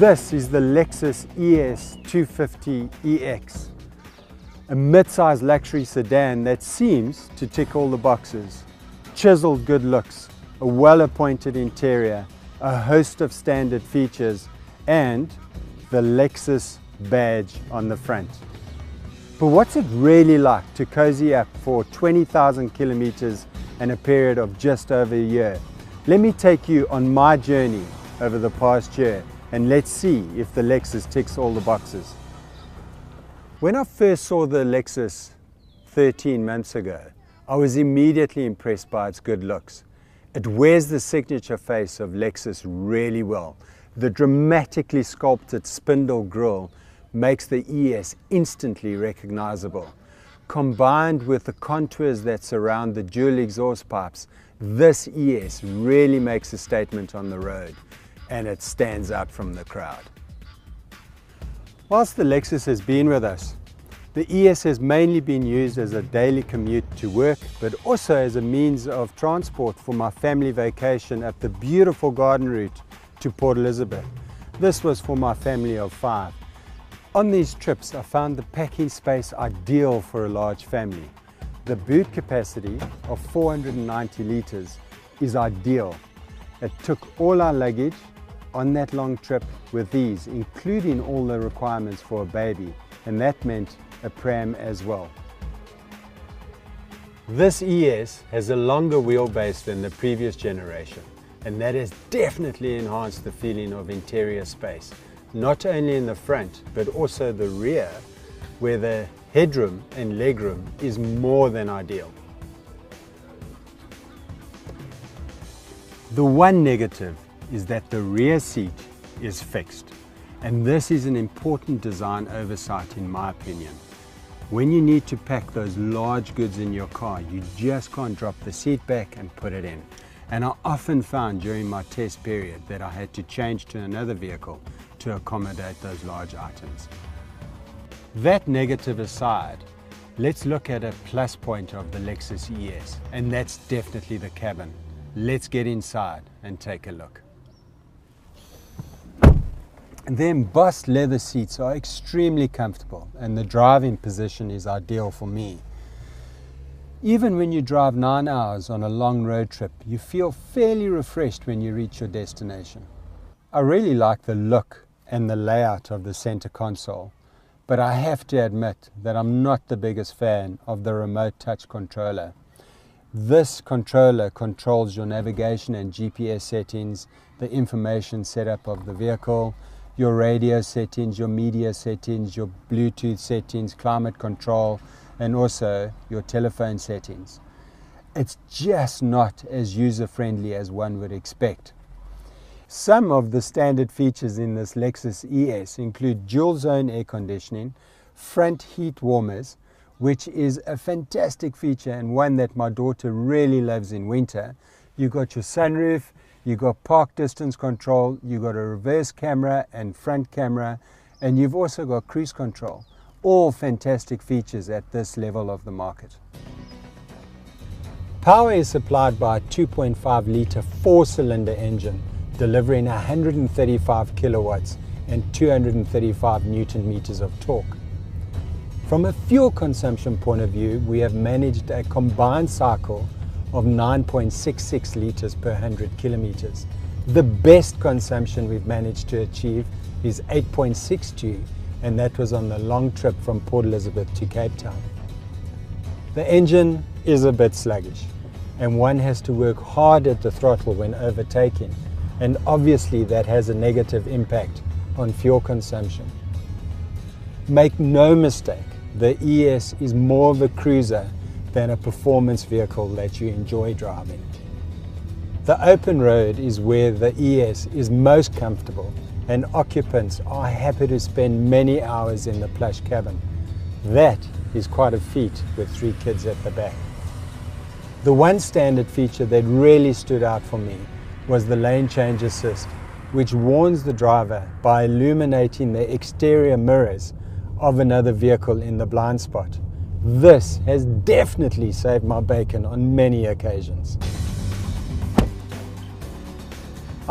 This is the Lexus ES 250EX, a mid-size luxury sedan that seems to tick all the boxes. Chiseled good looks, a well-appointed interior, a host of standard features, and the Lexus badge on the front. But what's it really like to cozy up for 20,000 kilometers in a period of just over a year? Let me take you on my journey over the past year, and let's see if the Lexus ticks all the boxes. When I first saw the Lexus 13 months ago, I was immediately impressed by its good looks. It wears the signature face of Lexus really well. The dramatically sculpted spindle grille makes the ES instantly recognizable. Combined with the contours that surround the dual exhaust pipes, this ES really makes a statement on the road, and it stands out from the crowd. Whilst the Lexus has been with us, the ES has mainly been used as a daily commute to work, but also as a means of transport for my family vacation up the beautiful garden route to Port Elizabeth. This was for my family of 5. On these trips, I found the packing space ideal for a large family. The boot capacity of 490 litres is ideal. It took all our luggage on that long trip with ease, including all the requirements for a baby, and that meant a pram as well. This ES has a longer wheelbase than the previous generation, and that has definitely enhanced the feeling of interior space, not only in the front but also the rear, where the headroom and legroom is more than ideal. The one negative is that the rear seat is fixed, and this is an important design oversight in my opinion. When you need to pack those large goods in your car, you just can't drop the seat back and put it in. And I often found during my test period that I had to change to another vehicle to accommodate those large items. That negative aside, let's look at a plus point of the Lexus ES, and that's definitely the cabin. Let's get inside and take a look. The embossed leather seats are extremely comfortable, and the driving position is ideal for me. Even when you drive 9 hours on a long road trip, you feel fairly refreshed when you reach your destination. I really like the look and the layout of the center console, but I have to admit that I'm not the biggest fan of the remote touch controller. This controller controls your navigation and GPS settings, the information setup of the vehicle, your radio settings, your media settings, your Bluetooth settings, climate control, and also your telephone settings. It's just not as user-friendly as one would expect. Some of the standard features in this Lexus ES include dual zone air conditioning, front heat warmers, which is a fantastic feature and one that my daughter really loves in winter. You've got your sunroof, you've got park distance control, you've got a reverse camera and front camera, and you've also got cruise control. All fantastic features at this level of the market. Power is supplied by a 2.5 litre 4-cylinder engine, delivering 135 kilowatts and 235 Newton meters of torque. From a fuel consumption point of view, we have managed a combined cycle of 9.66 litres per 100 kilometers. The best consumption we've managed to achieve is 8.62, and that was on the long trip from Port Elizabeth to Cape Town. The engine is a bit sluggish, and one has to work hard at the throttle when overtaking, and obviously that has a negative impact on fuel consumption. Make no mistake, the ES is more of a cruiser than a performance vehicle that you enjoy driving. The open road is where the ES is most comfortable, and occupants are happy to spend many hours in the plush cabin. That is quite a feat with 3 kids at the back. The one standard feature that really stood out for me was the lane change assist, which warns the driver by illuminating the exterior mirrors of another vehicle in the blind spot. This has definitely saved my bacon on many occasions.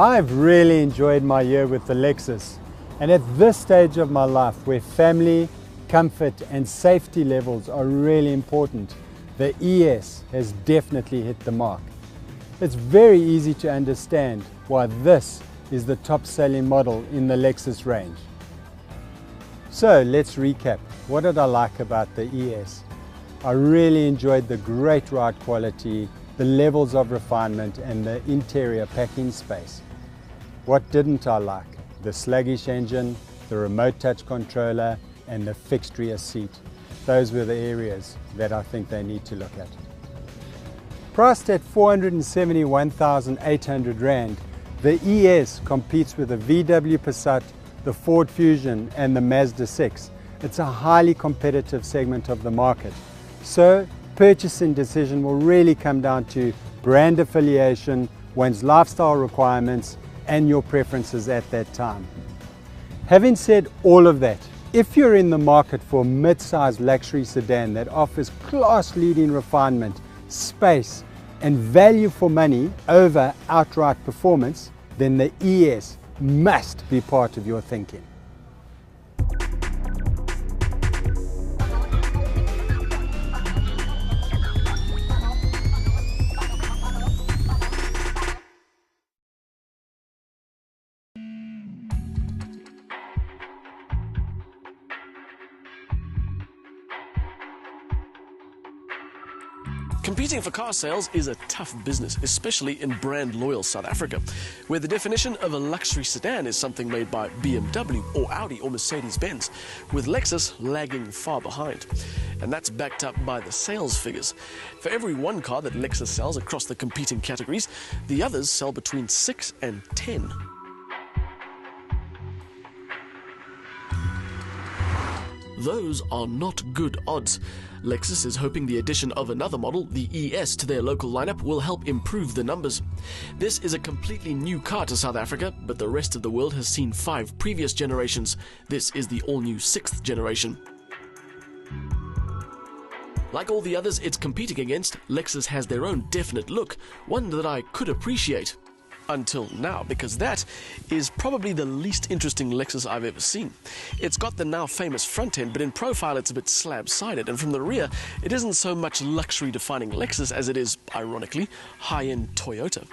I've really enjoyed my year with the Lexus. And at this stage of my life, where family, comfort and safety levels are really important, the ES has definitely hit the mark. It's very easy to understand why this is the top selling model in the Lexus range. So let's recap. What did I like about the ES? I really enjoyed the great ride quality, the levels of refinement and the interior packing space. What didn't I like? The sluggish engine, the remote touch controller and the fixed rear seat. Those were the areas that I think they need to look at. Priced at 471,800 Rand, the ES competes with the VW Passat, the Ford Fusion and the Mazda 6. It's a highly competitive segment of the market. So purchasing decision will really come down to brand affiliation, one's lifestyle requirements and your preferences at that time. Having said all of that, if you're in the market for a mid-sized luxury sedan that offers class-leading refinement, space and value for money over outright performance, then the ES must be part of your thinking. Competing for car sales is a tough business, especially in brand-loyal South Africa, where the definition of a luxury sedan is something made by BMW or Audi or Mercedes-Benz, with Lexus lagging far behind. And that's backed up by the sales figures. For every one car that Lexus sells across the competing categories, the others sell between 6 and 10. Those are not good odds. Lexus is hoping the addition of another model, the ES, to their local lineup will help improve the numbers. This is a completely new car to South Africa, but the rest of the world has seen 5 previous generations. This is the all-new 6th generation. Like all the others it's competing against, Lexus has their own definite look, one that I could appreciate. Until now, because that is probably the least interesting Lexus I've ever seen. It's got the now famous front end, but in profile it's a bit slab-sided, and from the rear it isn't so much luxury defining Lexus as it is, ironically, high-end Toyota.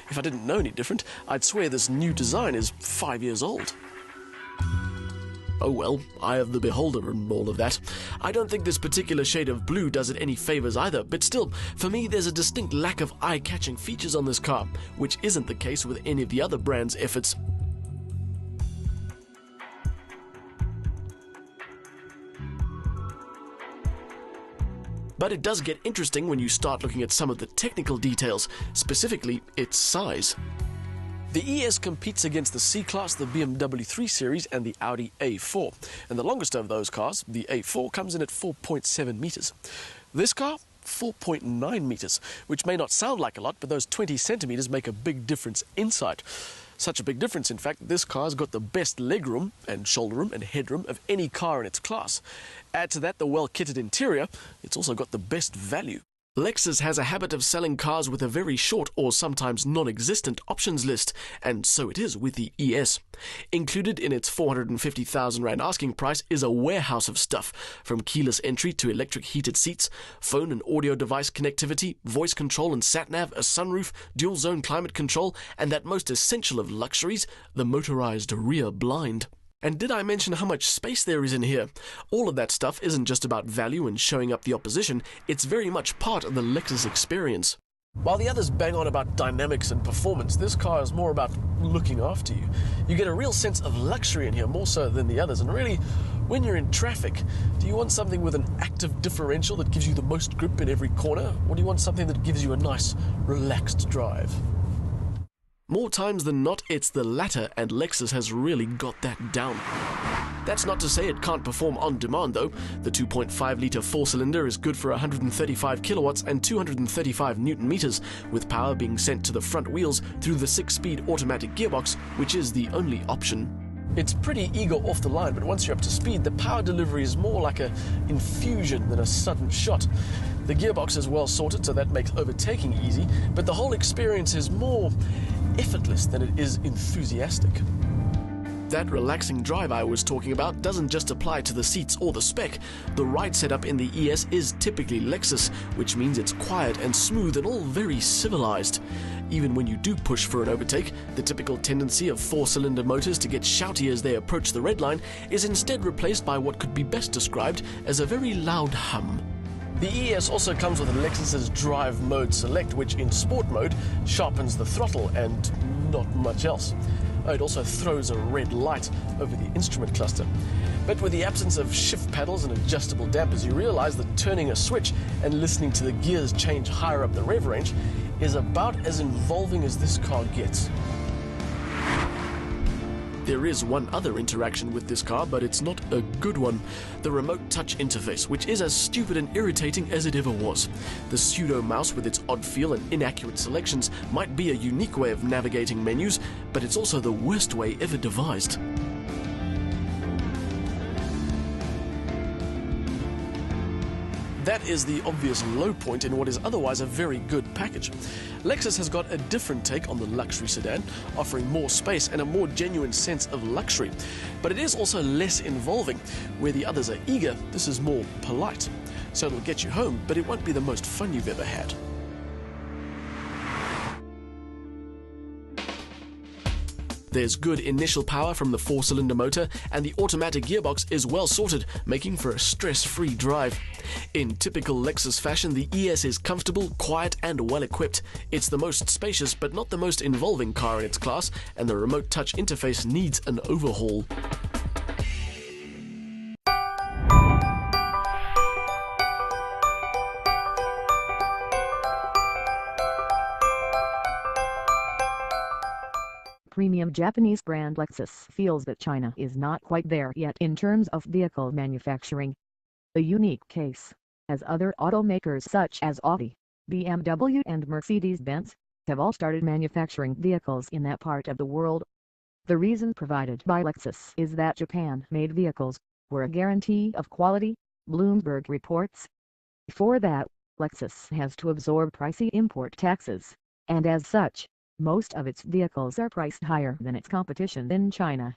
If I didn't know any different, I'd swear this new design is 5 years old. Oh well, eye of the beholder and all of that. I don't think this particular shade of blue does it any favors either, but still, for me there's a distinct lack of eye-catching features on this car, which isn't the case with any of the other brands' efforts. But it does get interesting when you start looking at some of the technical details, specifically its size. The ES competes against the C-Class, the BMW 3 Series and the Audi A4. And the longest of those cars, the A4, comes in at 4.7 meters. This car, 4.9 meters, which may not sound like a lot, but those 20 centimeters make a big difference inside. Such a big difference, in fact, this car's got the best legroom and shoulder room and headroom of any car in its class. Add to that the well-kitted interior, it's also got the best value. Lexus has a habit of selling cars with a very short or sometimes non-existent options list, and so it is with the ES. Included in its 450,000 Rand asking price is a warehouse of stuff, from keyless entry to electric heated seats, phone and audio device connectivity, voice control and sat-nav, a sunroof, dual-zone climate control, and that most essential of luxuries, the motorized rear blind. And did I mention how much space there is in here? All of that stuff isn't just about value and showing up the opposition, it's very much part of the Lexus experience. While the others bang on about dynamics and performance, this car is more about looking after you. You get a real sense of luxury in here, more so than the others, and really, when you're in traffic, do you want something with an active differential that gives you the most grip in every corner, or do you want something that gives you a nice, relaxed drive? More times than not, it's the latter, and Lexus has really got that down. That's not to say it can't perform on demand though. The 2.5-litre 4-cylinder is good for 135 kilowatts and 235 newton meters, with power being sent to the front wheels through the 6-speed automatic gearbox, which is the only option. It's pretty ego off the line, but once you're up to speed, the power delivery is more like an infusion than a sudden shot. The gearbox is well sorted, so that makes overtaking easy, but the whole experience is more effortless than it is enthusiastic. That relaxing drive I was talking about doesn't just apply to the seats or the spec. The ride setup in the ES is typically Lexus, which means it's quiet and smooth and all very civilized. Even when you do push for an overtake, the typical tendency of four-cylinder motors to get shouty as they approach the red line is instead replaced by what could be best described as a very loud hum. The ES also comes with Lexus's Drive Mode Select, which in sport mode sharpens the throttle and not much else. It also throws a red light over the instrument cluster. But with the absence of shift paddles and adjustable dampers, you realize that turning a switch and listening to the gears change higher up the rev range is about as involving as this car gets. There is one other interaction with this car, but it's not a good one. The remote touch interface, which is as stupid and irritating as it ever was. The pseudo mouse with its odd feel and inaccurate selections might be a unique way of navigating menus, but it's also the worst way ever devised. That is the obvious low point in what is otherwise a very good package. Lexus has got a different take on the luxury sedan, offering more space and a more genuine sense of luxury. But it is also less involving. Where the others are eager, this is more polite. So it'll get you home, but it won't be the most fun you've ever had. There's good initial power from the four-cylinder motor, and the automatic gearbox is well sorted, making for a stress-free drive. In typical Lexus fashion, the ES is comfortable, quiet, and well-equipped. It's the most spacious but not the most involving car in its class, and the remote touch interface needs an overhaul. Premium Japanese brand Lexus feels that China is not quite there yet in terms of vehicle manufacturing. A unique case, as other automakers such as Audi, BMW and Mercedes-Benz have all started manufacturing vehicles in that part of the world. The reason provided by Lexus is that Japan-made vehicles were a guarantee of quality, Bloomberg reports. For that, Lexus has to absorb pricey import taxes, and as such, most of its vehicles are priced higher than its competition in China.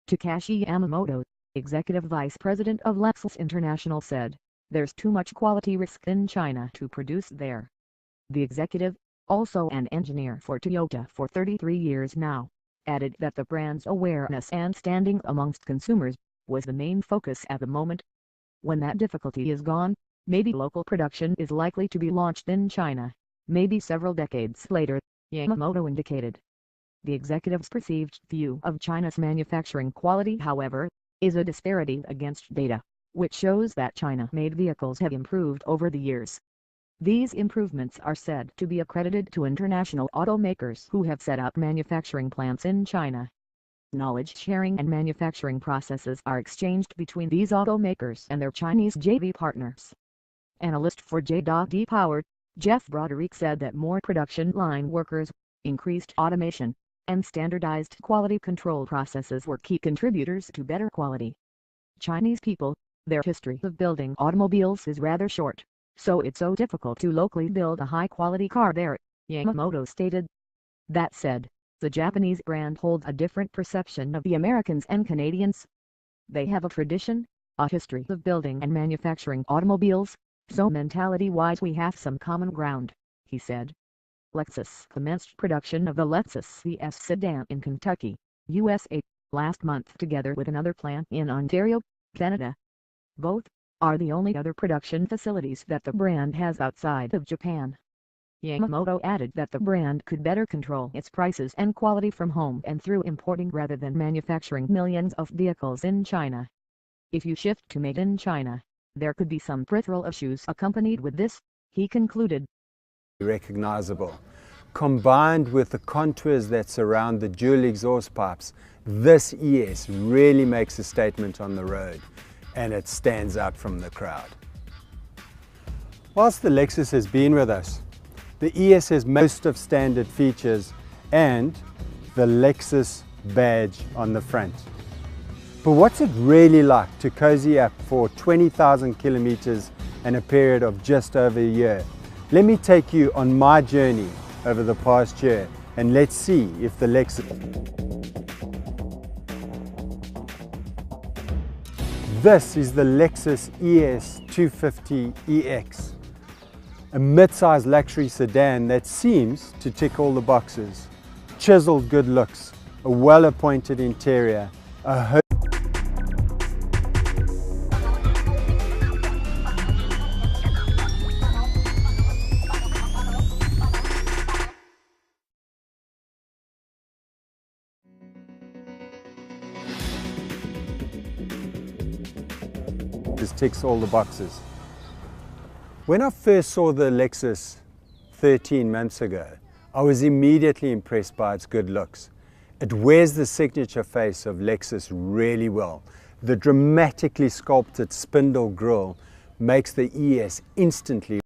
Takashi Yamamoto, executive vice president of Lexus International, said, "There's too much quality risk in China to produce there." The executive, also an engineer for Toyota for 33 years now, added that the brand's awareness and standing amongst consumers was the main focus at the moment. When that difficulty is gone, maybe local production is likely to be launched in China, maybe several decades later, Yamamoto indicated. The executive's perceived view of China's manufacturing quality, however, is a disparity against data, which shows that China-made vehicles have improved over the years. These improvements are said to be accredited to international automakers who have set up manufacturing plants in China. Knowledge sharing and manufacturing processes are exchanged between these automakers and their Chinese JV partners. Analyst for J.D. Power, Jeff Broderick, said that more production line workers, increased automation, and standardized quality control processes were key contributors to better quality. Chinese people, their history of building automobiles is rather short, so it's so difficult to locally build a high-quality car there, Yamamoto stated. That said, the Japanese brand holds a different perception of the Americans and Canadians. They have a tradition, a history of building and manufacturing automobiles, so mentality-wise we have some common ground, he said. Lexus commenced production of the Lexus ES sedan in Kentucky, USA, last month together with another plant in Ontario, Canada. Both are the only other production facilities that the brand has outside of Japan. Yamamoto added that the brand could better control its prices and quality from home and through importing rather than manufacturing millions of vehicles in China. If you shift to made in China, there could be some peripheral issues accompanied with this, he concluded. Recognizable. Combined with the contours that surround the dual exhaust pipes, this ES really makes a statement on the road, and it stands out from the crowd. Whilst the Lexus has been with us, the ES has most of standard features and the Lexus badge on the front. But what's it really like to cozy up for 20,000 kilometers and a period of just over a year? Let me take you on my journey over the past year and let's see if the Lexus This is the Lexus ES 250EX, a mid-size luxury sedan that seems to tick all the boxes. Chiseled good looks, a well-appointed interior, a This ticks all the boxes. When I first saw the Lexus 13 months ago, I was immediately impressed by its good looks. It wears the signature face of Lexus really well. The dramatically sculpted spindle grille makes the ES instantly